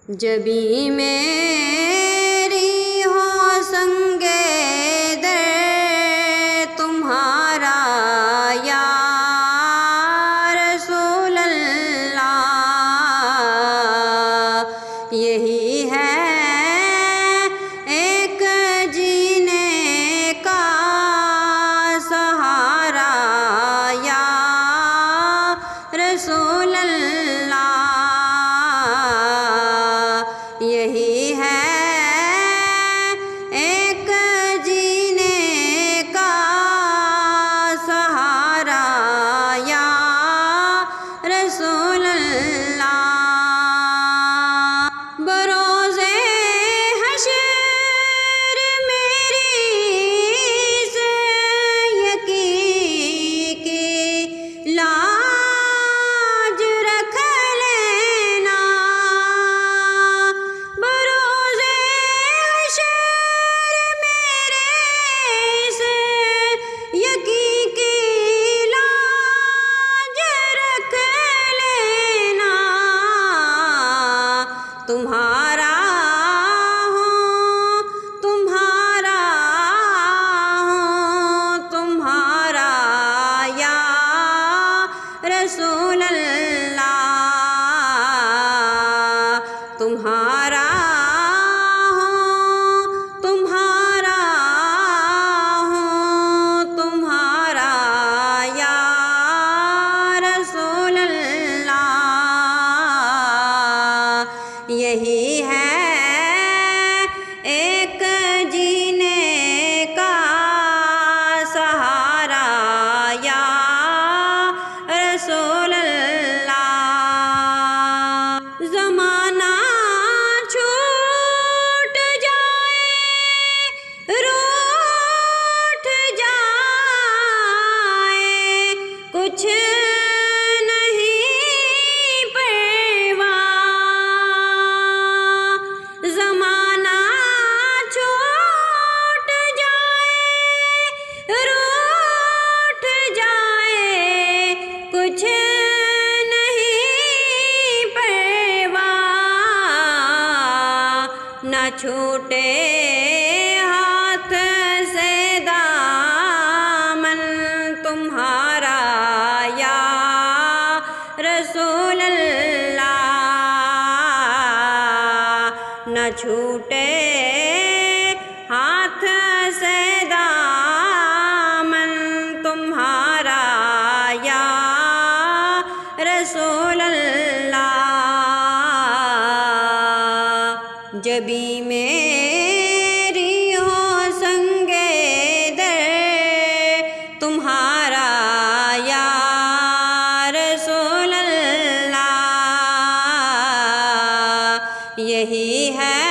جبیں میری ہو سنگے در تمہارا یا رسول اللہ، یہی ہے ایک جینے کا سہارا یا رسول اللہ، یہی ہے ایک جینے کا سہارا یا رسول اللہ۔ بروز حشر میری سے یقین کی لاج رکھ لینا، بروز حشر میرے سے یقین کی لاج رکھ لینا، تمہارا ہوں تمہارا ہوں تمہارا یا رسول اللہ، تمہارا ہوں تمہارا ہوں تمہارا یا رسول اللہ، یہی ہے ایک جینے کا سہارا یا رسول اللہ۔ زمانہ چھوٹ جائے روٹھ جائے کچھ نہیں پرواہ، زمانہ چھوٹ جائے روٹھ جائے کچھ نہیں پرواہ، نہ چھوٹے ہاتھ سے دامن تمہارا یا رسول اللہ، نہ چھوٹے ہاتھ سے دامن تمہارا یا رسول اللہ، جبیں میری ہو سنگے در تمہارا یا رسول اللہ، یہی ہے